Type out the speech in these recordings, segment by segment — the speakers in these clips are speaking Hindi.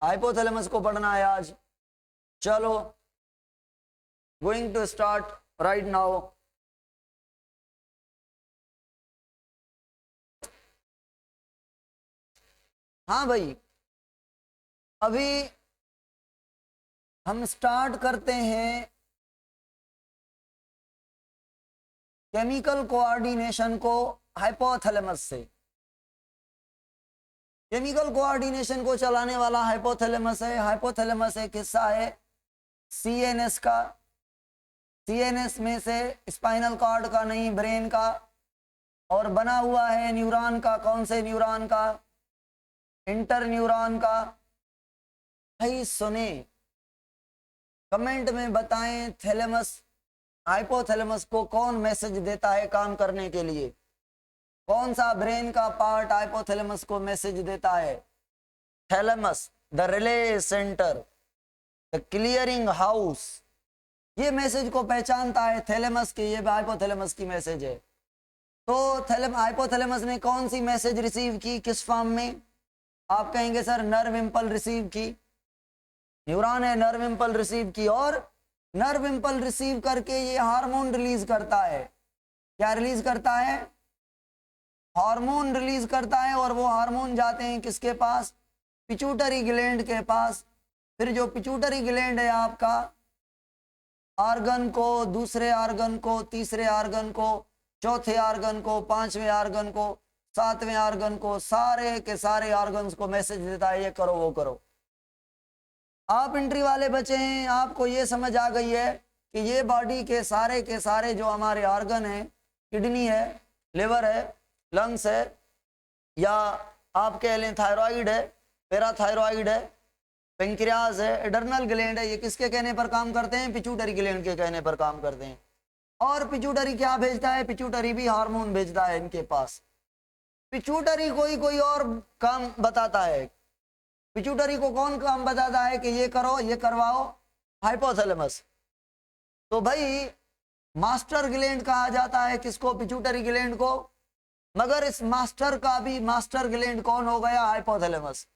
हाइपोथैलेमस को पढ़ना है आज। चलो, going to start right now. हाँ भाई, अभी हम स्टार्ट करते हैं केमिकल कोऑर्डिनेशन को हाइपोथैलेमस से। केमिकल कोऑर्डिनेशन को चलाने वाला हाइपोथैलेमस है। हाइपोथैलेमस एक हिस्सा है सीएनएस का। सीएनएस में से स्पाइनल कॉर्ड का नहीं, ब्रेन का, और बना हुआ है न्यूरॉन का। कौन से न्यूरॉन का? इंटर न्यूरॉन का। भाई सुने, कमेंट में बताएं थैलेमस, हाइपोथैलेमस को कौन मैसेज देता है काम करने के लिए? कौन सा ब्रेन का पार्ट हाइपोथैलेमस को मैसेज देता है? Thalamus, the relay centre, the clearing house, ये मैसेज को पहचानता है थैलेमस के। ये हाइपोथैलेमस की मैसेज है। तो हाइपोथैलेमस ने कौन सी मैसेज रिसीव की, किस फॉर्म में? आप कहेंगे सर नर्व इंपल रिसीव की। न्यूरॉन है, नर्व इंपल रिसीव की, और नर्व इंपल रिसीव करके ये हार्मोन रिलीज करता है। क्या रिलीज करता है? हार्मोन रिलीज करता है। और वो हार्मोन जाते हैं किसके पास? पिट्यूटरी ग्लैंड के पास। फिर जो पिट्यूटरी ग्लैंड है आपका, आर्गन को, दूसरे आर्गन को, तीसरे आर्गन को, चौथे आर्गन को, पांचवें आर्गन को, सातवें आर्गन को, सारे के सारे आर्गन्स को मैसेज देता है ये करो वो करो। आप एंट्री वाले बच्चे हैं, आपको ये समझ आ गई है कि ये बॉडी के सारे जो हमारे ऑर्गन हैं, किडनी है, लिवर है, लंग्स है, या आप कह लें थायराइड है, पैराथायराइड है, पेंक्रियाज है, एडर्नल ग्लैंड है, ये किसके कहने पर काम करते हैं? पिट्यूटरी ग्लैंड के कहने पर काम करते हैं। और पिट्यूटरी क्या भेजता है? पिट्यूटरी भी हार्मोन भेजता है इनके पास। पिट्यूटरी कोई और काम बताता है। पिट्यूटरी को कौन काम बताता है कि ये करो ये करवाओ? हाइपोथैलेमस। तो भाई मास्टर ग्लैंड कहा जाता है किसको? पिट्यूटरी ग्लैंड को। मगर इस मास्टर का भी मास्टर ग्लैंड कौन हो गया? हाइपोथैलेमस।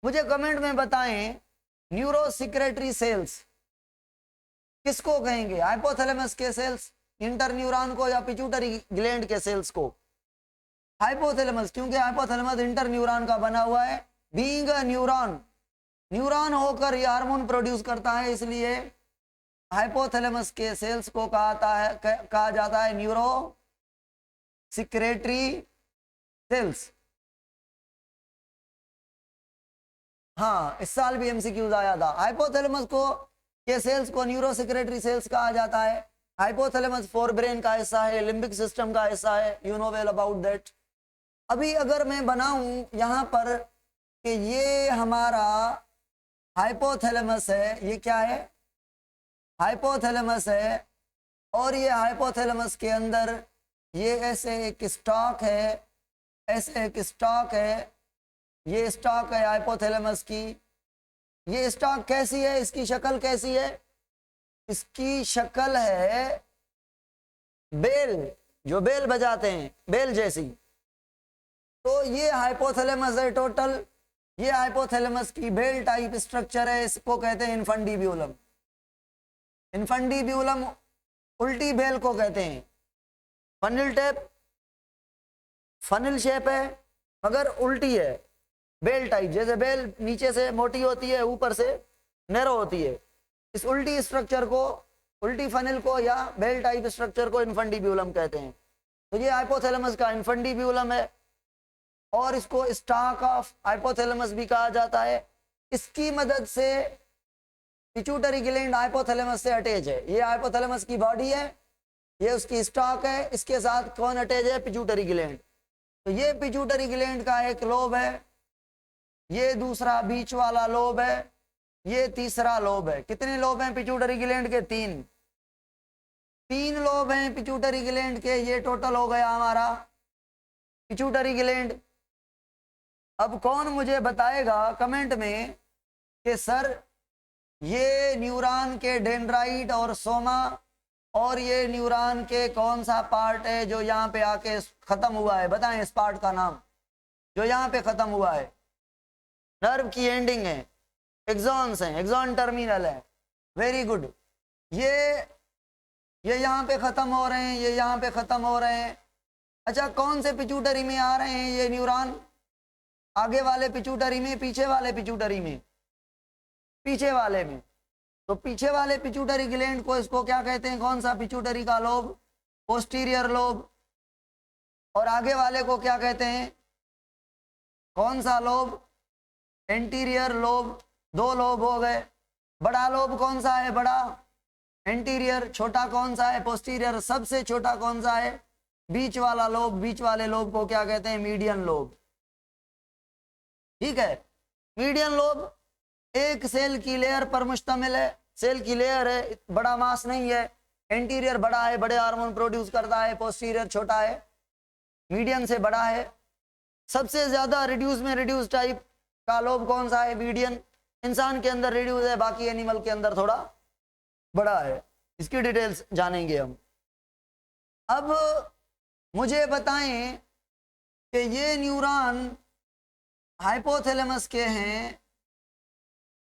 मुझे कमेंट में बताएं न्यूरो सिक्रेटरी सेल्स किसको कहेंगे? हाइपोथैलेमस के सेल्स, इंटर न्यूरॉन को, या पिट्यूटरी ग्लैंड के सेल्स को? हाइपोथैलेमस, क्योंकि हाइपोथैलेमस इंटर न्यूरॉन का बना हुआ है। बीइंग अ न्यूरॉन, न्यूरॉन होकर ये हार्मोन प्रोड्यूस करता है, इसलिए हाइपोथैलेमस के सेल्स को कहा जाता है न्यूरो सिक्रेटरी सेल्स। हाँ, इस साल भी एमसीक्यूज आया था। हाइपोथैलेमस को के सेल्स को न्यूरो सिक्रेटरी सेल्स कहा जाता है। हाइपोथैलेमस फोर ब्रेन का हिस्सा है, लिम्बिक सिस्टम का हिस्सा है। You know well about that. अभी अगर मैं बनाऊं यहाँ पर कि ये हमारा हाइपोथैलेमस है, ये क्या है? हाइपोथैलेमस है। और ये हाइपोथैलेमस के अंदर ये ऐसे एक स्टॉक है, ऐसे एक स्टॉक है, ये स्टॉक है हाइपोथैलेमस की। ये स्टॉक कैसी है? इसकी शक्ल कैसी है? इसकी शक्ल है बेल, जो बेल बजाते हैं, बेल जैसी। तो ये हाइपोथैलेमस है टोटल। ये हाइपोथैलेमस की बेल टाइप स्ट्रक्चर है, इसको कहते हैं इन्फंडिब्यूलम। इन्फंडिब्यूलम उल्टी बेल को कहते हैं। फनिल टेप, फनिल शेप है मगर उल्टी है, बेल टाइप। जैसे बेल नीचे से मोटी होती है, ऊपर से नैरो होती है। इस उल्टी स्ट्रक्चर को, उल्टी फनिल को या बेल टाइप स्ट्रक्चर को इन्फंडिब्यूलम कहते हैं। तो ये हाइपोथैलेमस का इन्फंडिब्यूलम है। और इसको स्टॉक ऑफ हाइपोथैलेमस भी कहा जाता है। इसकी मदद से पिट्यूटरी ग्लैंड हाइपोथैलेमस से अटैच है। ये हाइपोथैलेमस की बॉडी है, ये उसकी स्टॉक है, इसके साथ कौन अटैच है? Pituitary gland. तो ये पिट्यूटरी ग्लैंड का एक लोब है, ये दूसरा बीच वाला लोब है, ये तीसरा लोब है। कितने लोब हैं पिट्यूटरी ग्लैंड के? तीन लोब हैं पिट्यूटरी ग्लैंड के। ये टोटल हो गया हमारा पिट्यूटरी ग्लैंड। अब कौन मुझे बताएगा कमेंट में कि सर ये न्यूरॉन के डेंड्राइट और सोमा, और ये न्यूरॉन के कौन सा पार्ट है जो यहाँ पे आके खत्म हुआ है? बताएं इस पार्ट का नाम जो यहाँ पे खत्म हुआ है। नर्व की एंडिंग है, एक्सॉन्स हैं, एक्सॉन टर्मिनल है। Very good. ये यहाँ पे खत्म हो रहे हैं, ये यहाँ पे खत्म हो रहे हैं। अच्छा, कौन से पिट्यूटरी में आ रहे हैं ये न्यूरॉन? आगे वाले पिट्यूटरी में, पीछे वाले पिट्यूटरी में? पीछे वाले में। तो पीछे वाले पिट्यूटरी ग्लैंड को, इसको क्या कहते हैं? कौन सा पिट्यूटरी का लोब? Posterior lobe. और आगे वाले को क्या कहते हैं? कौन सा लोब? Anterior lobe. दो लोब हो गए। बड़ा लोब कौन सा है? बड़ा एंटीरियर। छोटा कौन सा है? पोस्टीरियर। सबसे छोटा कौन सा है? बीच वाला लोब। बीच वाले लोब को क्या कहते हैं? Median lobe. ठीक है। मीडियन लोब एक सेल की लेयर पर मुश्तमिल है, सेल की लेयर है, बड़ा मास नहीं है। एंटीरियर बड़ा है, बड़े हार्मोन प्रोड्यूस करता है। पोस्टीरियर छोटा है, मीडियन से बड़ा है। सबसे ज्यादा रिड्यूस में रिड्यूस टाइप का लोब कौन सा है? मीडियन। इंसान के अंदर रिड्यूस है, बाकी एनिमल के अंदर थोड़ा बड़ा है। इसकी डिटेल्स जानेंगे हम। अब मुझे बताएं कि ये न्यूरॉन हाइपोथैलेमस के हैं,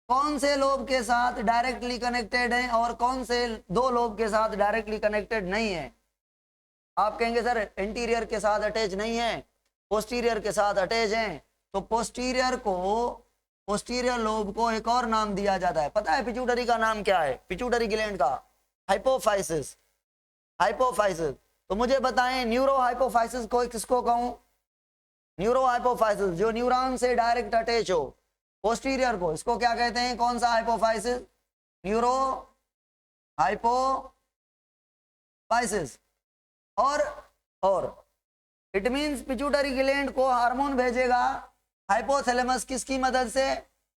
कौन से लोब के साथ डायरेक्टली कनेक्टेड हैं और कौन से दो लोब के साथ डायरेक्टली कनेक्टेड नहीं है? आप कहेंगे सर एंटीरियर के साथ अटैच नहीं है, पोस्टीरियर के साथ अटैच हैं। तो पोस्टीरियर लोब को एक और नाम दिया जाता है। पता है पिट्यूटरी का नाम क्या है? पिट्यूटरी ग्लैंड का हाइपोफाइसिस। हाइपोफाइसिस। तो मुझे बताएं न्यूरो हाइपोफाइसिस को किसको कहूं? न्यूरो हाइपोफाइसिस जो न्यूरॉन से डायरेक्ट अटैच हो, पोस्टीरियर को, इसको क्या कहते हैं? कौन सा हाइपोफाइसिस? Neuro hypophysis. और इट मींस पिट्यूटरी ग्लैंड को हार्मोन भेजेगा हाइपोथैलेमस किसकी मदद से?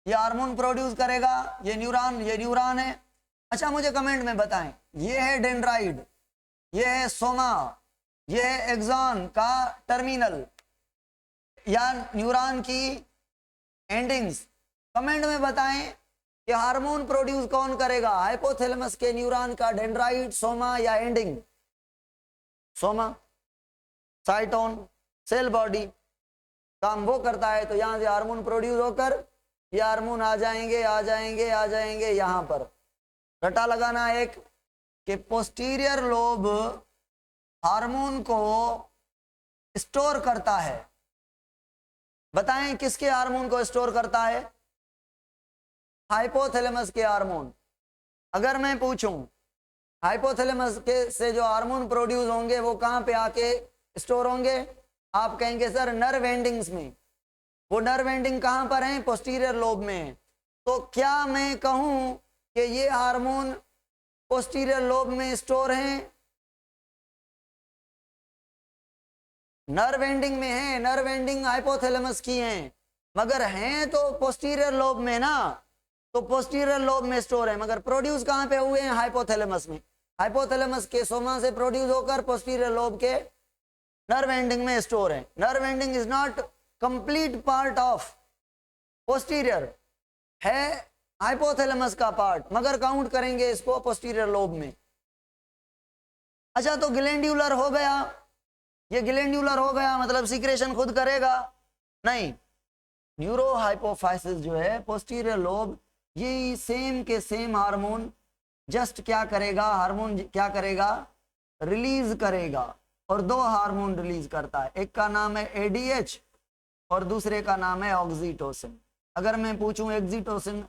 ये हार्मोन प्रोड्यूस करेगा ये न्यूरॉन है। अच्छा, मुझे कमेंट में बताएं, ये है डेंड्राइड, ये है सोमा, ये है एक्सॉन का टर्मिनल या न्यूरॉन की एंडिंग्स। कमेंट में बताएं कि हार्मोन प्रोड्यूस कौन करेगा? हाइपोथैलेमस के न्यूरॉन का डेंड्राइट, सोमा या ending? Soma. Cyton, cell body काम वो करता है। तो यहां से हार्मोन प्रोड्यूस होकर ये हार्मोन आ जाएंगे यहां पर। रटा लगाना एक कि पोस्टीरियर लोब हार्मोन को स्टोर करता है। बताएं किसके हार्मोन को स्टोर करता है? हाइपोथैलेमस के हार्मोन। अगर मैं पूछूं हाइपोथैलेमस के से जो हार्मोन प्रोड्यूस होंगे वो कहां पे आके स्टोर होंगे? आप कहेंगे सर नर्व एंडिंग्स में। वो नर्व एंडिंग कहां पर है? पोस्टीरियर लोब में। तो क्या मैं कहूं कि ये हार्मोन पोस्टीरियर लोब में स्टोर हैं? नर्व एंडिंग में है, नर्व एंडिंग हाइपोथैलेमस की हैं, मगर हैं तो पोस्टीरियर लोब में ना, तो पोस्टीरियर लोब में स्टोर है, मगर प्रोड्यूस कहां पे हुए हैं? हाइपोथैलेमस में। हाइपोथैलेमस के सोमा से प्रोड्यूस होकर पोस्टीरियर लोब के नर्व एंडिंग में स्टोर है। Nerve ending is not complete part of posterior, है हाइपोथैलेमस का पार्ट, मगर काउंट करेंगे इसको पोस्टीरियर लोब में। अच्छा, तो ग्लैंड्यूलर हो गया, ये ग्लैंड्यूलर हो गया मतलब सीक्रेशन खुद करेगा? नहीं। न्यूरो हाइपोफाइसिस जो है पोस्टीरियर लोब, ये सेम के सेम हार्मोन जस्ट क्या करेगा? हार्मोन क्या करेगा? रिलीज करेगा। और दो हार्मोन रिलीज करता है, एक का नाम है एडीएच और दूसरे का नाम है ऑक्सीटोसिन। अगर मैं पूछूं एक्सीटोसिन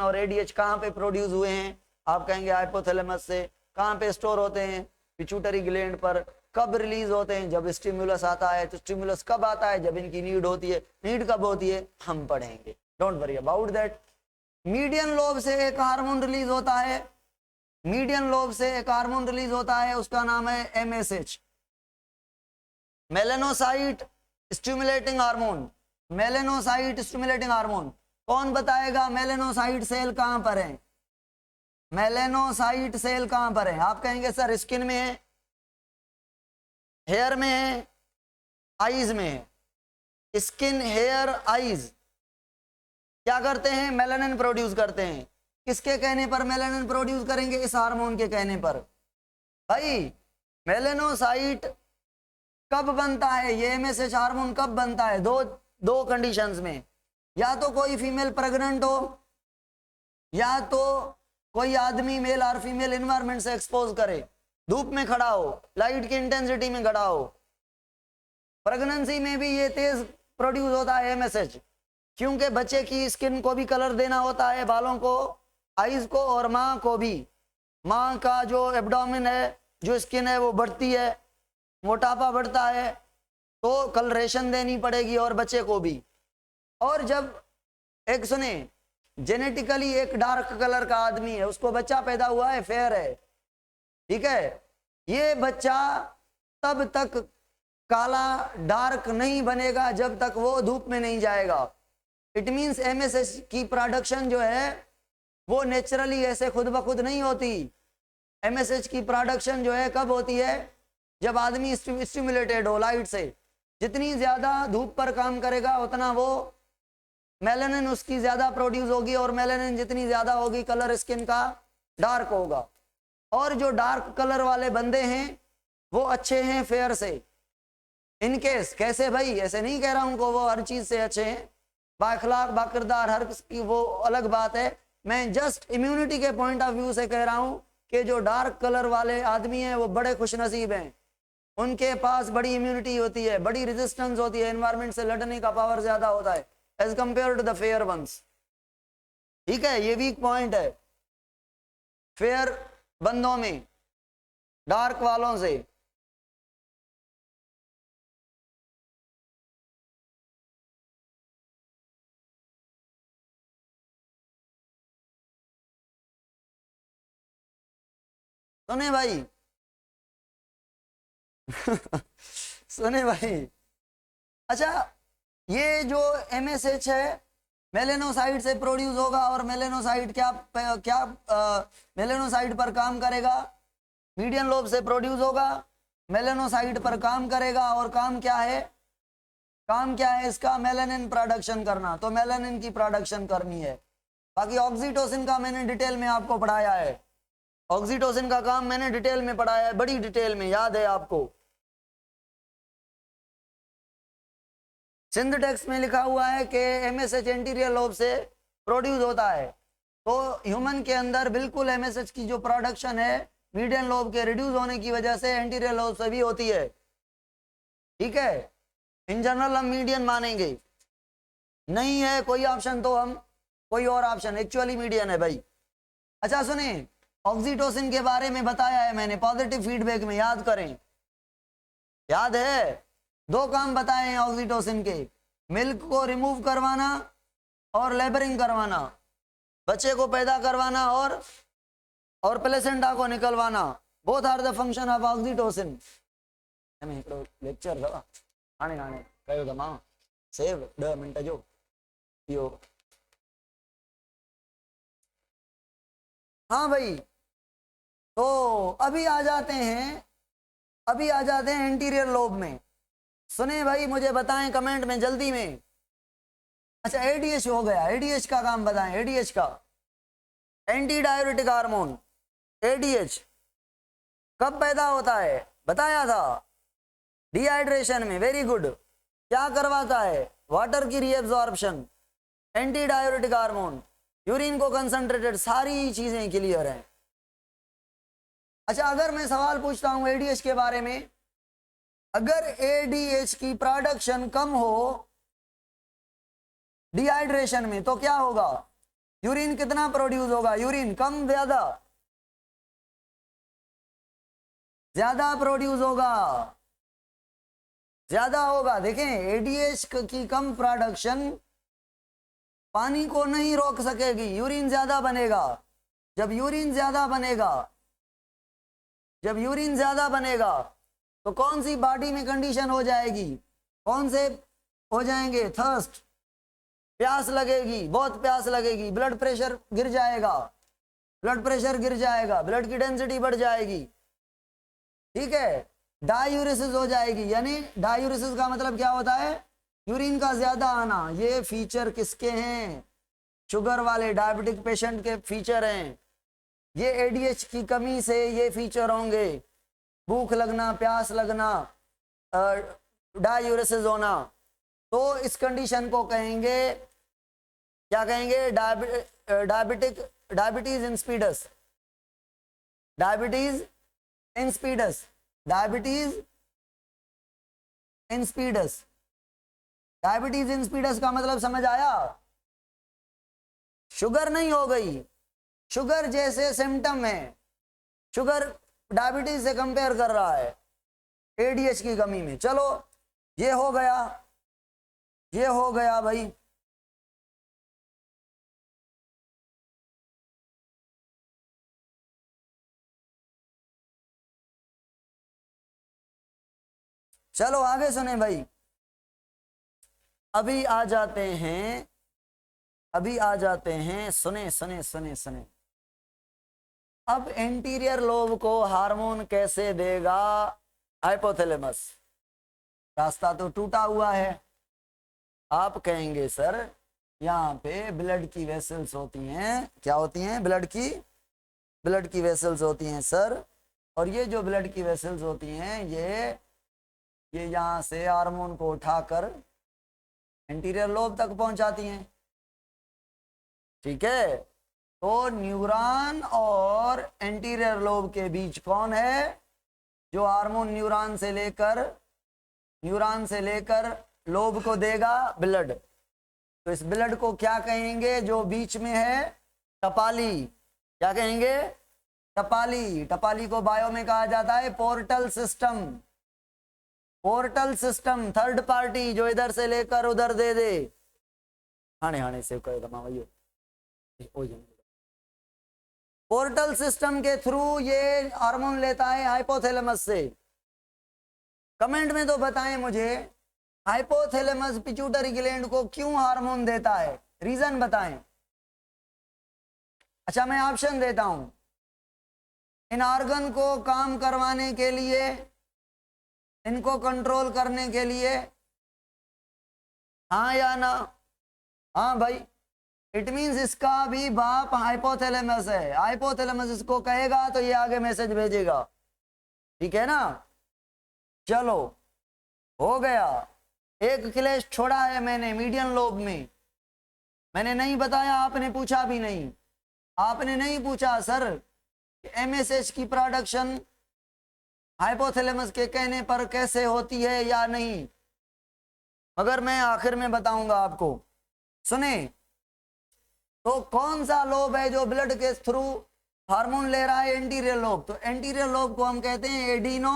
और एडीएच कहां पे प्रोड्यूस हुए हैं? आप कहेंगे हाइपोथैलेमस से। कहां पे स्टोर होते हैं? पिट्यूटरी ग्लैंड पर। कब रिलीज होते हैं? जब स्टिमुलस आता है। तो स्टिमुलस कब आता है? जब इनकी नीड होती है। नीड कब होती है? हम पढ़ेंगे, don't worry about that. Median lobe से एक हार्मोन रिलीज होता है, मीडियन लोब से एक हार्मोन रिलीज होता है, उसका नाम है MSH, melanocyte stimulating hormone. Melanocyte stimulating hormone. कौन बताएगा मेलेनोसाइट सेल कहां पर है? मेलेनोसाइट सेल कहां पर है? आप कहेंगे सर स्किन में है, हेयर में है, आईज में है। स्किन, हेयर, आईज क्या करते हैं? मेलानिन प्रोड्यूस करते हैं। किसके कहने पर मेलानिन प्रोड्यूस करेंगे? इस हार्मोन के कहने पर। भाई मेलेनोसाइट कब बनता है? ये एमएसएच हार्मोन कब बनता है? दो कंडीशंस में। या तो कोई फीमेल प्रेग्नेंट हो, या तो कोई आदमी मेल और फीमेल एनवायरमेंट से एक्सपोज करे, धूप में खड़ा हो, लाइट की इंटेंसिटी में खड़ा हो। प्रेगनेंसी में भी ये तेज प्रोड्यूस होता है एमएसएच, क्योंकि बच्चे की स्किन को भी कलर देना होता है, बालों को, आईज को, और माँ को भी। माँ का जो एब्डोमेन है, जो स्किन है, वो बढ़ती है, मोटापा बढ़ता है, तो कलरेशन देनी पड़ेगी, और बच्चे को भी। और जब एक सुने, जेनेटिकली एक डार्क कलर का आदमी है, उसको बच्चा पैदा हुआ है, फेयर है, ठीक है, ये बच्चा तब तक काला डार्क नहीं बनेगा जब तक वो धूप में नहीं जाएगा। इट मीन्स एमएसएच की प्रोडक्शन जो है वो नेचुरली ऐसे खुद ब खुद नहीं होती। एमएसएच की प्रोडक्शन जो है कब होती है? जब आदमी स्टिमुलेटेड हो लाइट से। जितनी ज्यादा धूप पर काम करेगा उतना वो मेलानिन उसकी ज्यादा प्रोड्यूस होगी, और मेलानिन जितनी ज्यादा होगी कलर स्किन का डार्क होगा। और जो डार्क कलर वाले बंदे हैं वो अच्छे हैं फेयर से। इनकेस कैसे भाई, ऐसे नहीं कह रहा हूं को वो हर चीज से अच्छे हैं, बाखलाक बाकिरदार हर की वो अलग बात है। मैं जस्ट इम्यूनिटी के पॉइंट ऑफ व्यू से कह रहा हूं कि जो डार्क कलर वाले आदमी हैं वो बड़े खुशनसीब हैं, उनके पास बड़ी इम्यूनिटी होती है, बड़ी रेजिस्टेंस होती है, एनवायरमेंट से लड़ने का पावर ज्यादा होता है as compare to the fair ones. ठीक है, ये वीक पॉइंट है फेयर बंदों में डार्क वालों से। सुने भाई सुने भाई, अच्छा ये जो एमएसएच है मेलेनोसाइट से प्रोड्यूस होगा, और मेलेनोसाइट क्या मेलेनोसाइट पर काम करेगा? मीडियन लोब से प्रोड्यूस होगा, मेलेनोसाइट पर काम करेगा, और काम क्या है? काम क्या है इसका? मेलानिन प्रोडक्शन करना। तो मेलानिन की प्रोडक्शन करनी है। बाकी ऑक्सीटोसिन का मैंने डिटेल में आपको पढ़ाया है, ऑक्सीटोसिन का काम मैंने डिटेल में पढ़ाया है, बड़ी डिटेल में, याद है आपको। सिंध टेक्स्ट में लिखा हुआ है कि एमएसएच एंटीरियर लोब से प्रोड्यूस होता है। तो ह्यूमन के अंदर बिल्कुल एमएसएच की जो प्रोडक्शन है मीडियन लोब के रिड्यूस होने की वजह से एंटीरियर लोब से भी होती है। ठीक है, इन जनरल हम मीडियन मानेंगे, नहीं है कोई ऑप्शन तो हम कोई और ऑप्शन, एक्चुअली मीडियन है भाई। अच्छा सुने, ऑक्सीटोसिन के बारे में बताया है मैंने पॉजिटिव फीडबैक में, याद करें, याद है? दो काम बताए हैं ऑक्सीटोसिन के, मिल्क को रिमूव करवाना और लेबरिंग करवाना, बच्चे को पैदा करवाना और प्लेसेंटा को निकलवाना। Both are the function of oxytocin. Lecture दवा आने आने कयो त मां सेव 10 मिनट जो यो। हाँ भाई, तो अभी आ जाते हैं एंटीरियर लोब में। सुने भाई, मुझे बताएं कमेंट में जल्दी में। अच्छा एडीएच हो गया, एडीएच का काम बताएं। एडीएच का एंटी डाययूरेटिक हार्मोन एडीएच कब पैदा होता है? बताया था, डिहाइड्रेशन में। Very good. क्या करवाता है? वाटर की reabsorption, anti diuretic hormone, urine को कंसंट्रेटेड, सारी चीजें क्लियर हैं। अच्छा अगर मैं सवाल पूछता हूं एडीएच के बारे में, अगर एडीएच की प्रोडक्शन कम हो डिहाइड्रेशन में तो क्या होगा? यूरिन कितना प्रोड्यूस होगा? यूरिन कम ज्यादा? ज्यादा प्रोड्यूस होगा, ज्यादा होगा। देखें एडीएच की कम प्रोडक्शन पानी को नहीं रोक सकेगी, यूरिन ज्यादा बनेगा। जब यूरिन ज्यादा बनेगा तो कौन सी बॉडी में कंडीशन हो जाएगी? कौन से हो जाएंगे? थर्स्ट, प्यास लगेगी, बहुत प्यास लगेगी, ब्लड प्रेशर गिर जाएगा, ब्लड की डेंसिटी बढ़ जाएगी। ठीक है, डायूरेसिस हो जाएगी। यानी डायूरेसिस का मतलब क्या होता है? यूरिन का ज्यादा आना। ये फीचर किसके हैं? शुगर वाले डायबिटिक पेशेंट के फीचर हैं। ये एडीएच की कमी से ये फीचर होंगे, भूख लगना, प्यास लगना, डायूरेसिस होना। तो इस कंडीशन को कहेंगे क्या कहेंगे? Diabetes insipidus, diabetes insipidus, diabetes insipidus. Diabetes insipidus का मतलब समझ आया? शुगर नहीं हो गई, शुगर जैसे सिम्टम है, शुगर डायबिटीज से कंपेयर कर रहा है एडीएच की कमी में। चलो ये हो गया, ये हो गया भाई। चलो आगे सुने भाई। अभी आ जाते हैं, अभी आ जाते हैं, सुने सुने सुने सुने। अब एंटीरियर लोब को हार्मोन कैसे देगा हाइपोथैलेमस? रास्ता तो टूटा हुआ है। आप कहेंगे सर यहाँ पे ब्लड की वेसल्स होती हैं, क्या होती हैं? ब्लड की वेसल्स होती हैं सर, और ये जो ब्लड की वेसल्स होती हैं ये यहाँ से हार्मोन को उठाकर एंटीरियर लोब तक पहुंचाती हैं, ठीक है। तो न्यूरॉन और एंटीरियर लोब के बीच कौन है जो हार्मोन न्यूरॉन से लेकर लोब को देगा? ब्लड। तो इस ब्लड को क्या कहेंगे जो बीच में है? टपाली। क्या कहेंगे? टपाली। टपाली को बायो में कहा जाता है portal system. Portal system, third party जो इधर से लेकर उधर दे दे। हाने हाने से पोर्टल सिस्टम के थ्रू ये हार्मोन लेता है हाइपोथैलेमस से। कमेंट में तो बताएं मुझे, हाइपोथैलेमस पिट्यूटरी ग्लैंड को क्यों हार्मोन देता है? रीजन बताएं। अच्छा मैं ऑप्शन देता हूं। इन ऑर्गन को काम करवाने के लिए, इनको कंट्रोल करने के लिए, हाँ या ना? हाँ भाई, इट मींस इसका भी बाप हाइपोथैलेमस है। हाइपोथैलेमस इसको कहेगा तो ये आगे मैसेज भेजेगा, ठीक है ना। चलो हो गया। एक क्लेश छोड़ा है मैंने मीडियन लोब में, मैंने नहीं बताया, आपने पूछा भी नहीं। आपने नहीं पूछा सर एमएसएच की प्रोडक्शन हाइपोथैलेमस के कहने पर कैसे होती है या नहीं, मगर मैं आखिर में बताऊंगा आपको। सुने, तो कौन सा लोब है जो ब्लड के थ्रू हार्मोन ले रहा है? Anterior lobe. तो एंटीरियर लोब को हम कहते हैं एडिनो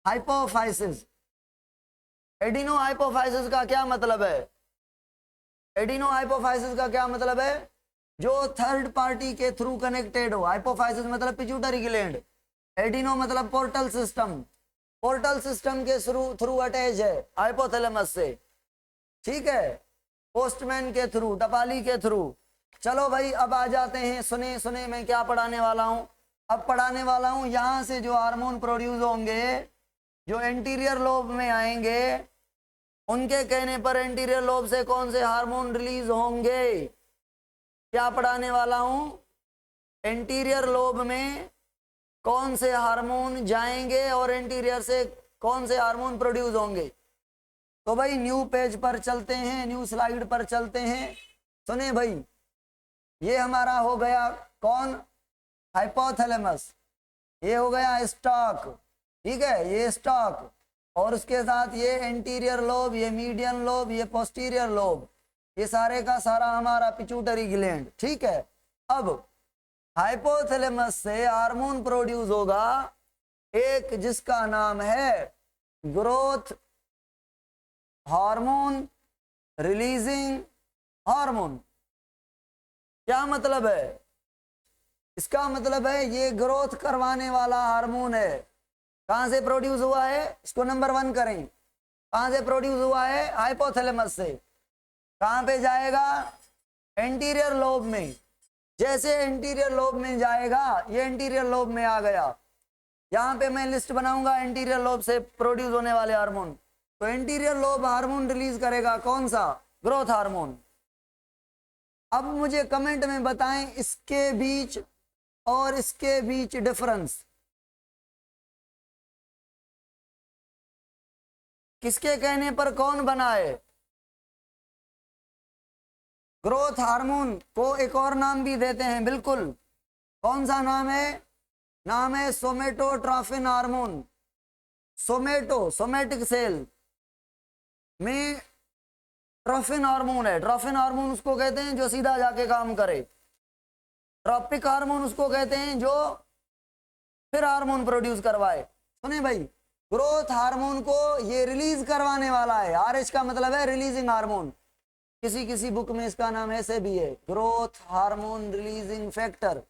हाइपोफाइसिस। एडिनो हाइपोफाइसिस का क्या मतलब है? एडिनो हाइपोफाइसिस का क्या मतलब है? जो थर्ड पार्टी के थ्रू कनेक्टेड हो। हाइपोफाइसिस मतलब पिट्यूटरी ग्लैंड, एडिनो मतलब पोर्टल सिस्टम। पोर्टल सिस्टम के थ्रू अटैच है हाइपोथैलेमस से, ठीक है, पोस्टमैन के थ्रू, टपाली के थ्रू। चलो भाई अब आ जाते हैं, सुने सुने मैं क्या पढ़ाने वाला हूं। अब पढ़ाने वाला हूं यहां से जो हार्मोन प्रोड्यूस होंगे, जो एंटीरियर लोब में आएंगे, उनके कहने पर एंटीरियर लोब से कौन से हार्मोन रिलीज होंगे। क्या पढ़ाने वाला हूं? एंटीरियर लोब में कौन से हार्मोन जाएंगे और एंटीरियर से कौन से हार्मोन प्रोड्यूस होंगे। तो भाई न्यू पेज पर चलते हैं, न्यू स्लाइड पर चलते हैं। सुने भाई, ये हमारा हो गया कौन? हाइपोथैलेमस। ये हो गया स्टॉक, ठीक है, ये स्टॉक, और उसके साथ ये एंटीरियर लोब, ये मीडियन लोब, ये पोस्टीरियर लोब, ये सारे का सारा हमारा पिट्यूटरी ग्लैंड, ठीक है। अब हाइपोथैलेमस से हार्मोन प्रोड्यूस होगा एक जिसका नाम है ग्रोथ हार्मोन, रिलीजिंग हार्मोन। क्या मतलब है इसका? मतलब है ये ग्रोथ करवाने वाला हार्मोन है। कहां से प्रोड्यूस हुआ है? इसको नंबर 1 करें। कहां से प्रोड्यूस हुआ है? हाइपोथैलेमस से। कहां पे जाएगा? एंटीरियर लोब में। जैसे एंटीरियर लोब में जाएगा, ये एंटीरियर लोब में आ गया, यहां पे मैं लिस्ट बनाऊंगा एंटीरियर लोब से प्रोड्यूस होने वाले हार्मोन। तो एंटीरियर लोब हार्मोन रिलीज करेगा कौन सा? Growth hormone. अब मुझे कमेंट में बताएं इसके बीच और इसके बीच डिफरेंस। किसके कहने पर कौन बना है? ग्रोथ हार्मोन को एक और नाम भी देते हैं, बिल्कुल। कौन सा नाम है? नाम है सोमेटोट्रोफिन हार्मोन। सोमेटिक सेल में ट्रोफिन हार्मोन है। ट्रोफिन हार्मोन उसको कहते हैं जो सीधा जाके काम करे। ट्रॉपिक हार्मोन उसको कहते हैं जो फिर हार्मोन प्रोड्यूस करवाए। सुने भाई, ग्रोथ हार्मोन को ये रिलीज करवाने वाला है। आरएच का मतलब है रिलीजिंग हार्मोन। किसी किसी बुक में इसका नाम ऐसे भी है, ग्रोथ हार्मोन रिलीजिंग फैक्टर।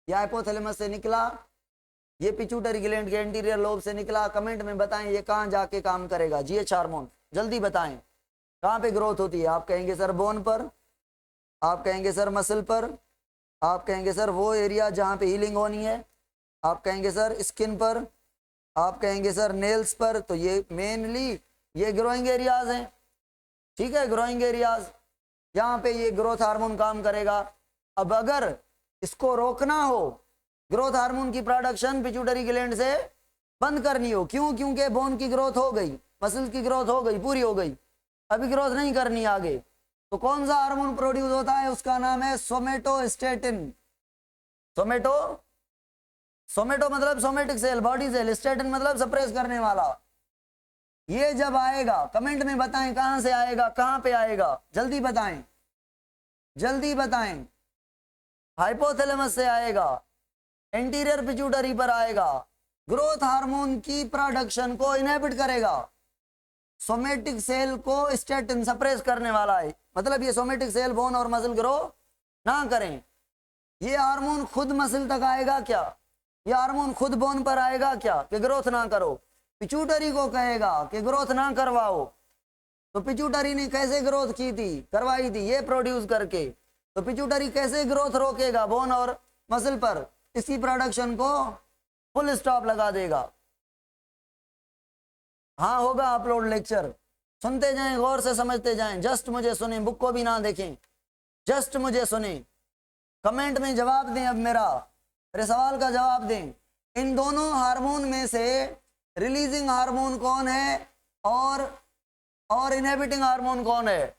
यह हाइपोथैलेमस से निकला, ये पिट्यूटरी ग्लैंड के एंटीरियर लोब से निकला। कमेंट में बताएं ये कहां जाके काम करेगा। जीएच हार्मोन जल्दी बताएं कहां पे ग्रोथ होती है। आप कहेंगे सर बोन पर, आप कहेंगे सर मसल पर, आप कहेंगे सर वो एरिया जहां पे हीलिंग होनी है, आप कहेंगे सर स्किन पर, आप कहेंगे सर नेल्स पर। तो ये मेनली ये ग्रोइंग एरियाज हैं, ठीक है, ग्रोइंग एरियाज जहां पे ये ग्रोथ हार्मोन काम करेगा। अब अगर इसको रोकना हो, ग्रोथ हार्मोन की प्रोडक्शन पिट्यूटरी ग्लैंड से बंद करनी हो, क्यों? क्योंकि बोन की ग्रोथ हो गई, मसल की ग्रोथ हो गई, पूरी हो गई, अभी ग्रोथ नहीं करनी आगे, तो कौन सा हार्मोन प्रोड्यूस होता है? उसका नाम है सोमेटोस्टेटिन। सोमेटो मतलब somatic cell, body cell, statin मतलब सप्रेस करने वाला। ये जब आएगा कमेंट में बताएं कहां से आएगा, कहां पे आएगा, जल्दी बताएं, जल्दी बताएं। हाइपोथैलेमस से आएगा, एंटीरियर पिट्यूटरी पर आएगा, ग्रोथ हार्मोन की प्रोडक्शन को इनहिबिट करेगा, सोमेटिक सेल को स्टेटिन सप्रेस करने वाला है। मतलब ये सोमेटिक सेल बोन और मसल ग्रो ना करें। ये हार्मोन खुद मसल तक आएगा क्या? ये हार्मोन खुद बोन पर आएगा क्या कि ग्रोथ ना करो? पिट्यूटरी को कहेगा कि ग्रोथ ना करवाओ। तो पिट्यूटरी ने कैसे ग्रोथ की थी, करवाई थी? ये प्रोड्यूस करके। तो पिट्यूटरी कैसे ग्रोथ रोकेगा बोन और मसल पर? इसकी प्रोडक्शन को फुल स्टॉप लगा देगा। हाँ होगा अपलोड लेक्चर, सुनते जाएं, गौर से समझते जाएं, जस्ट मुझे सुने, बुक को भी ना देखें, जस्ट मुझे सुने। कमेंट में जवाब दें, अब मेरे सवाल का जवाब दें। इन दोनों हार्मोन में से रिलीजिंग हार्मोन कौन है और इनहिबिटिंग हार्मोन कौन है?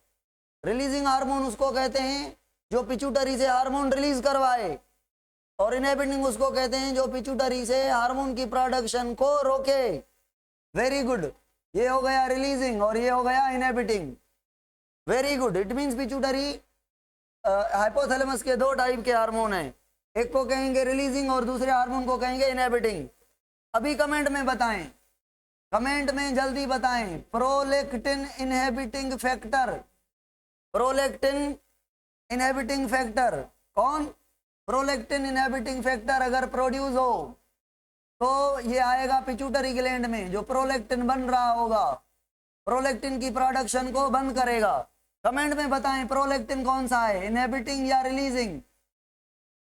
रिलीजिंग हार्मोन उसको कहते हैं जो पिट्यूटरी से हार्मोन रिलीज करवाए, और इनहिबिटिंग उसको कहते हैं जो पिट्यूटरी से हार्मोन की प्रोडक्शन को रोके। वेरी गुड, ये हो गया रिलीजिंग और ये हो गया inhibiting. Very good. It means pituitary hypothalamus के दो टाइप के हार्मोन हैं, एक को कहेंगे रिलीजिंग और दूसरे हार्मोन को कहेंगे इनहिबिटिंग। अभी कमेंट में बताएं, कमेंट में जल्दी बताएं। Prolactin inhibiting factor, prolactin inhibiting factor कौन? प्रोलेक्टिन इनहिबिटिंग फैक्टर अगर प्रोड्यूस हो तो ये आएगा पिट्यूटरी ग्लैंड में, जो प्रोलेक्टिन बन रहा होगा, प्रोलेक्टिन की प्रोडक्शन को बंद करेगा। कमेंट में बताएं प्रोलेक्टिन कौन सा है, इनहिबिटिंग या रिलीजिंग?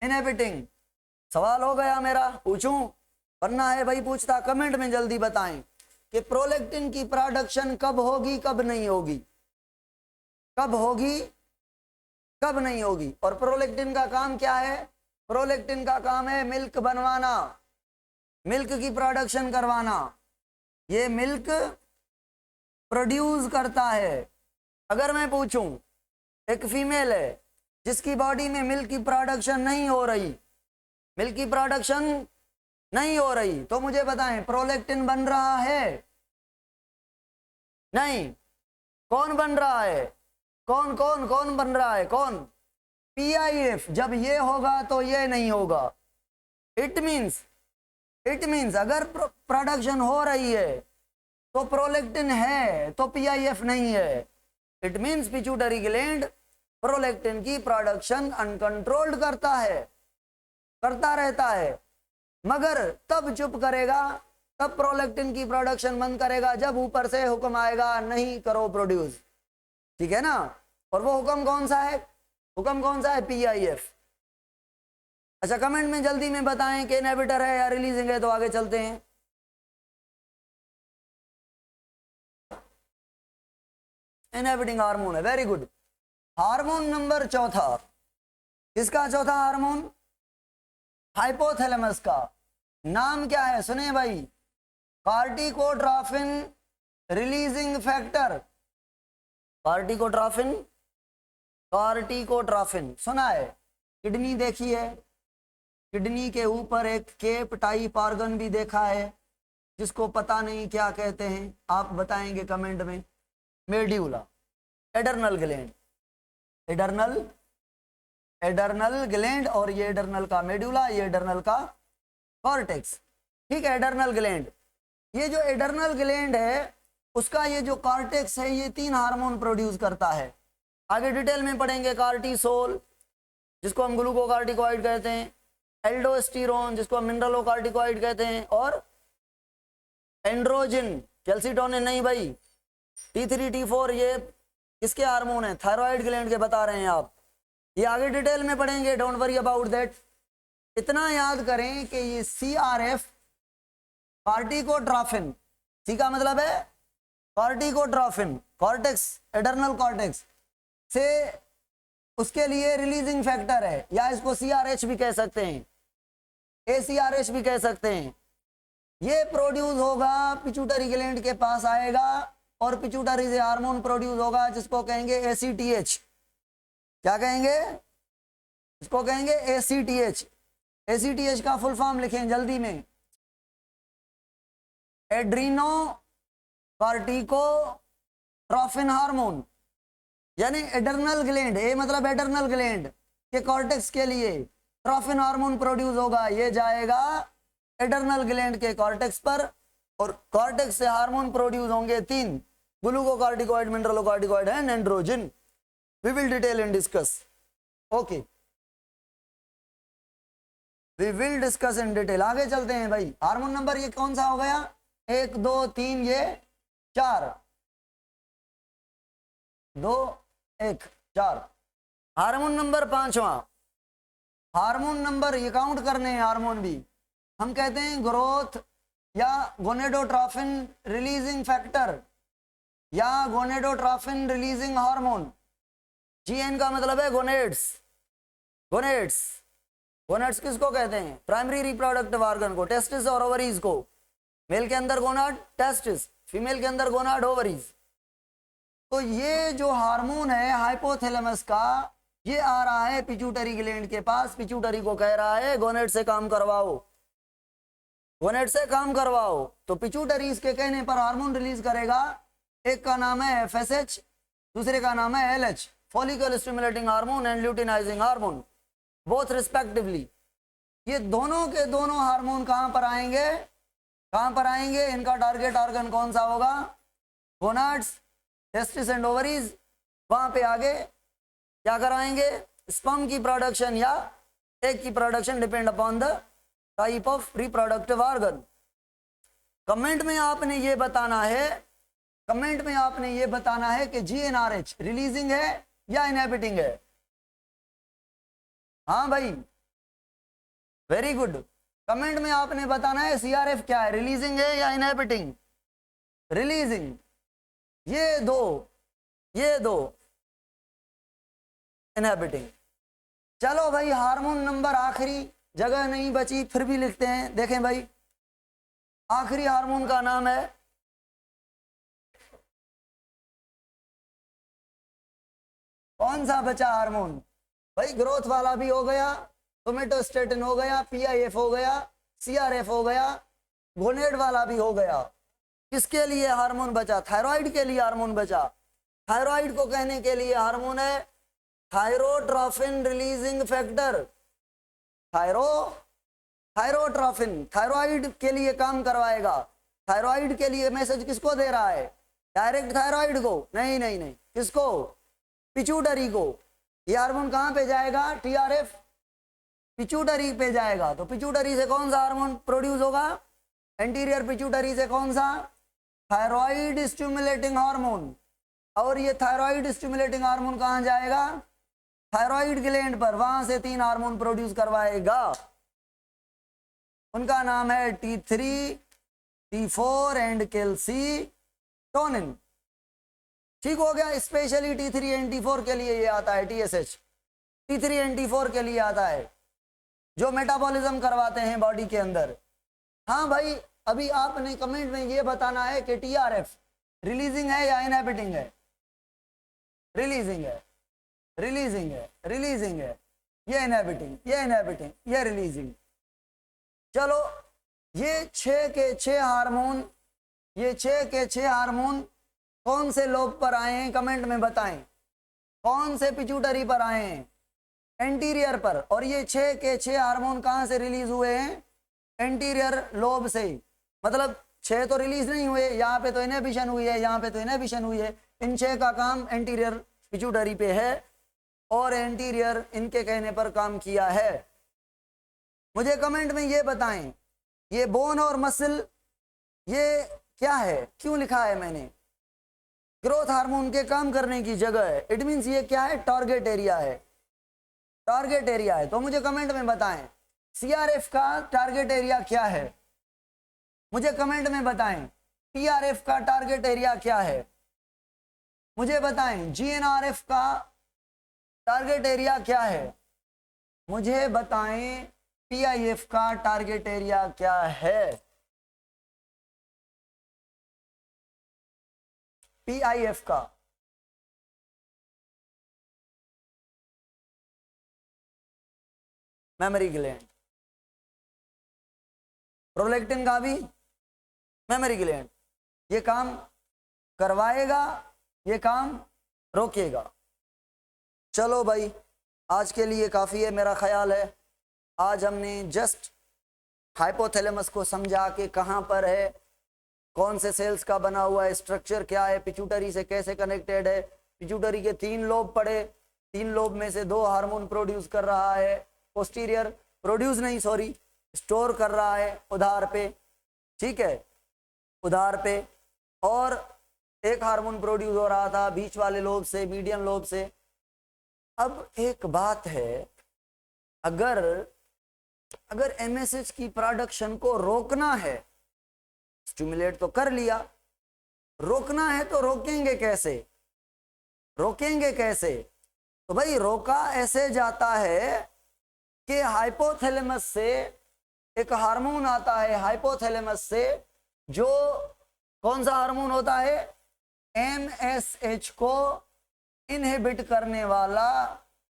इनहिबिटिंग। सवाल हो गया मेरा, पूछूं? पढ़ना है भाई, पूछता। कमेंट में जल्दी बताएं कि प्रोलेक्टिन की प्रोडक्शन कब होगी, कब नहीं होगी, कब होगी, कब नहीं होगी। और प्रोलेक्टिन का काम क्या है? प्रोलेक्टिन का काम है मिल्क बनवाना, मिल्क की प्रोडक्शन करवाना। ये मिल्क प्रोड्यूस करता है। अगर मैं पूछूं एक फीमेल है जिसकी बॉडी में मिल्क की प्रोडक्शन नहीं हो रही, मिल्क की प्रोडक्शन नहीं हो रही, तो मुझे बताएं प्रोलेक्टिन बन रहा है? नहीं। कौन बन रहा है? कौन कौन कौन बन रहा है? कौन? पीआईएफ। जब ये होगा तो ये नहीं होगा। इट मीन्स अगर प्रोडक्शन हो रही है तो प्रोलेक्टिन है, तो पीआईएफ नहीं है। It means pituitary gland prolactin की प्रोडक्शन अनकंट्रोल्ड करता है, करता रहता है, मगर तब चुप करेगा, तब प्रोलेक्टिन की प्रोडक्शन बंद करेगा जब ऊपर से हुक्म आएगा नहीं करो प्रोड्यूस। ठीक है ना? और वो हुक्म कौन सा है? हुक्म कौन सा है? पीआईएफ। अच्छा, कमेंट में जल्दी में बताएं कि इनहिबिटर है या रिलीजिंग है, तो आगे चलते हैं। इनहिबिटिंग हार्मोन है। Very good. हार्मोन नंबर चौथा, किसका चौथा हार्मोन? हाइपोथैलेमस का। नाम क्या है? सुने भाई, कॉर्टिकोट्रोफिन रिलीजिंग फैक्टर। कॉर्टिकोट्रोफिन, कार्टिकोट्रॉफिन सुना है? किडनी देखी है, किडनी के ऊपर एक केप टाइप ऑर्गन भी देखा है जिसको पता नहीं क्या कहते हैं, आप बताएंगे कमेंट में। Medulla, adrenal gland, adrenal adrenal gland, और ये एडर्नल का मेड्यूला, ये एडर्नल का कॉर्टेक्स। ठीक है, एडर्नल ग्लैंड। ये जो एडर्नल ग्लैंड है उसका ये जो कॉर्टेक्स है ये 3 हार्मोन प्रोड्यूस करता है। आगे डिटेल में पढ़ेंगे। कार्टिसोल जिसको हम ग्लूकोकार्टिकॉइड कहते हैं, एल्डोस्टेरोन जिसको हम मिनरलोकार्टिकॉइड कहते हैं, और एंड्रोजन, कैल्सिटोनिन नहीं भाई, T3 T4 ये किसके हार्मोन है? थायराइड ग्लैंड के बता रहे हैं आप। ये आगे डिटेल में पढ़ेंगे, डोंट वरी अबाउट दैट। इतना याद करें कि ये CRF कार्टिकोट्रॉफिन, सी का मतलब है कार्टिकोट्रॉफिन, कॉर्टेक्स, एडर्नल कॉर्टेक्स से उसके लिए रिलीजिंग फैक्टर है, या इसको CRH भी कह सकते हैं, ACRH भी कह सकते हैं। ये प्रोड्यूस होगा पिट्यूटरी ग्लैंड के पास आएगा और पिट्यूटरी से हार्मोन प्रोड्यूस होगा जिसको कहेंगे ACTH। क्या कहेंगे? इसको कहेंगे ACTH। ACTH का फुल फॉर्म लिखें जल्दी में, एड्रीनो कार्टिकोट्रॉफिन हार्मोन, यानी एडर्नल ग्लैंड, ए मतलब एडर्नल ग्लैंड के कॉर्टेक्स के लिए ट्रॉफिन हार्मोन प्रोड्यूस होगा, ये जाएगा एडर्नल ग्लैंड के कॉर्टेक्स पर, और कॉर्टेक्स से हार्मोन प्रोड्यूस होंगे 3, glucocorticoid, mineralocorticoid and androgen. We will detail and discuss, okay, we will discuss in detail. आगे चलते हैं भाई। हार्मोन नंबर ये कौन सा हो गया? 1 2 3, ये 4, 2 1 4। हार्मोन नंबर 5वां, हार्मोन नंबर ये काउंट करने हैं हार्मोन भी, हम कहते हैं ग्रोथ या गोनेडोट्रॉफिन रिलीजिंग फैक्टर या गोनेडोट्रॉफिन रिलीजिंग हार्मोन। GN का मतलब है गोनेड्स। गोनेड्स, गोनेड्स किसको कहते हैं? प्राइमरी रिप्रोडक्टिव ऑर्गन को, टेस्टिस और ओवरीज को। मेल के अंदर गोनाड टेस्टिस, फीमेल के अंदर गोनाड ओवरीज। तो ये जो हार्मोन है हाइपोथैलेमस का, ये आ रहा है पिट्यूटरी ग्लैंड के पास, पिट्यूटरी को कह रहा है गोनेड से काम करवाओ, गोनेड से काम करवाओ। तो पिट्यूटरी इसके कहने पर हार्मोन रिलीज करेगा। एक का नाम है FSH, दूसरे का नाम है LH, follicle stimulating hormone and luteinizing hormone, both respectively. ये दोनों के दोनों हार्मोन कहां पर आएंगे? कहां पर आएंगे? इनका टारगेट ऑर्गन कौन सा होगा? Gonads, testis and ovaries. वहां पे आगे क्या कराएंगे? स्पर्म की प्रोडक्शन या एग की production, depend upon the type of reproductive organ. Comment में आपने ये बताना है, कमेंट में आपने ये बताना है कि GnRH रिलीजिंग है या इनहिबिटिंग है। हाँ भाई, वेरी गुड। कमेंट में आपने बताना है CRF क्या है, रिलीजिंग है या इनहिबिटिंग? रिलीजिंग। ये दो इनहिबिटिंग। चलो भाई, हार्मोन नंबर आखिरी, जगह नहीं बची फिर भी लिखते हैं। देखें भाई, आखिरी हार्मोन का नाम है कौन सा बचा हार्मोन? भाई ग्रोथ वाला भी हो गया, सोमेटोस्टेटिन हो गया, PIF हो गया, CRF हो गया, गोनेड वाला भी हो गया। किसके लिए हार्मोन बचा? थायराइड के लिए हार्मोन बचा। थायराइड को कहने के लिए हार्मोन है थायरोट्रॉफिन रिलीजिंग फैक्टर। थायरोट्रॉफिन थायराइड के लिए काम करवाएगा। थायराइड के लिए मैसेज किसको दे रहा है? डायरेक्ट थायराइड को? नहीं नहीं नहीं, किसको? पिट्यूटरी को। ये हार्मोन कहां पे जाएगा? TRF, पिट्यूटरी पे जाएगा। तो पिट्यूटरी से कौन सा हार्मोन प्रोड्यूस होगा? एंटीरियर पिट्यूटरी से कौन सा? Thyroid stimulating hormone. और ये थायराइड स्टिमुलेटिंग हार्मोन कहां जाएगा? थायराइड ग्लैंड पर, वहां से 3 हार्मोन प्रोड्यूस करवाएगा। उनका नाम है T3 T4 एंड कैल्सिटोनिन। ठीक हो गया। स्पेशली T3 एंड T4 के लिए ये आता है TSH, T3 एंड T4 के लिए आता है, जो मेटाबॉलिज्म करवाते हैं बॉडी के अंदर। हाँ भाई, अभी आपने कमेंट में ये बताना है कि TRF रिलीजिंग है या इनहिबिटिंग है? रिलीजिंग है। रिलीजिंग है, रिलीजिंग है, ये इनहिबिटिंग, ये इनहिबिटिंग, ये रिलीजिंग। चलो ये 6 के 6 हार्मोन, ये 6 के 6 हार्मोन कौन से लोब पर आए हैं कमेंट में बताएं, कौन से पिट्यूटरी पर आए हैं, एंटीरियर पर। और ये 6 के 6 हार्मोन कहां से रिलीज हुए हैं, एंटीरियर लोब से। मतलब 6 तो रिलीज नहीं हुए, यहाँ पे तो इनहिबिशन हुई है, यहाँ पे तो इनहिबिशन हुई है। इन 6 का काम एंटीरियर पिट्यूटरी पे है और एंटीरियर इनके कहने पर काम किया है। मुझे कमेंट में ये बताएं, ये बोन और मसल ये क्या है, क्यों लिखा है मैंने, ग्रोथ हार्मोन के काम करने की जगह है। इट मींस ये क्या है, टारगेट एरिया है, टारगेट एरिया है। तो मुझे कमेंट में बताएं सीआरएफ का टारगेट एरिया क्या है, मुझे कमेंट में बताएं पीआरएफ का टारगेट एरिया क्या है, मुझे बताएं जीएनआरएफ का टारगेट एरिया क्या है, मुझे बताएं पीआईएफ का टारगेट एरिया क्या है। पीआईएफ का मेमोरी ग्लैंड, प्रोलैक्टिन का भी मेमोरी ग्लैंड। ये काम करवाएगा, ये काम रोकेगा। चलो भाई आज के लिए काफ़ी है मेरा ख्याल है। आज हमने जस्ट हाइपोथैलेमस को समझा के कहाँ पर है, कौन से सेल्स का बना हुआ है, स्ट्रक्चर क्या है, पिट्यूटरी से कैसे कनेक्टेड है। पिट्यूटरी के 3 लोब पड़े, 3 लोब में से 2 हार्मोन प्रोड्यूस कर रहा है, पोस्टीरियर प्रोड्यूस नहीं सॉरी स्टोर कर रहा है उधार पे, ठीक है उधार पे, और एक हार्मोन प्रोड्यूस हो रहा था बीच वाले लोब से, मीडियम लोब से। अब एक बात है, अगर एमएसएच की प्रोडक्शन को रोकना है, स्टिमुलेट तो कर लिया, रोकना है तो रोकेंगे कैसे, रोकेंगे कैसे? तो भाई रोका ऐसे जाता है कि हाइपोथैलेमस से एक हार्मोन आता है, हाइपोथैलेमस से, जो कौन सा हार्मोन होता है, एमएसएच को इनहिबिट करने वाला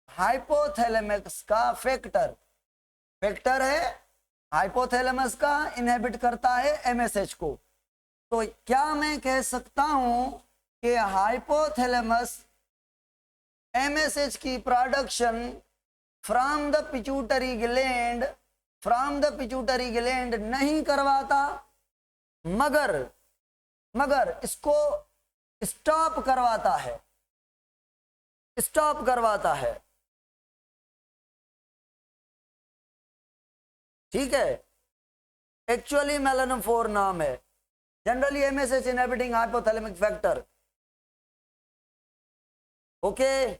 हाइपोथैलेमस का फैक्टर है, हाइपोथैलेमस का इनहिबिट करता है एमएसएच को। तो क्या मैं कह सकता हूं कि हाइपोथैलेमस एमएसएच की production from the pituitary gland नहीं करवाता, मगर इसको स्टॉप करवाता है, ठीक है। एक्चुअली मेलानोफोर नाम है, generally MSH inhibiting hypothalamic factor. Okay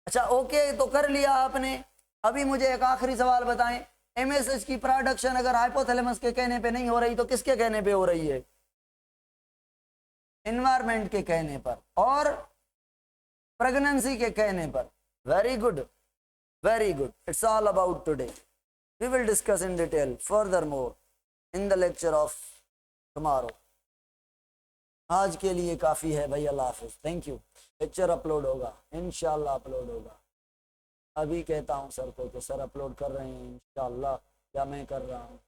अच्छा ओके तो कर लिया आपने। अभी मुझे एक आखिरी सवाल बताएं, एमएसएच की प्रोडक्शन अगर हाइपोथैलेमस के कहने पे नहीं हो रही तो किसके कहने पे हो रही है, एनवायरमेंट के कहने पर और प्रेगनेंसी के कहने पर। Very good, it's all about today. We will discuss in detail furthermore in the lecture of tomorrow. आज के लिए काफ़ी है भाई, अल्लाह हाफिज़, थैंक यू। लेक्चर अपलोड होगा इंशाल्लाह, अपलोड होगा। अभी कहता हूँ सर को कि सर अपलोड कर रहे हैं इंशाल्लाह, या मैं कर रहा हूँ।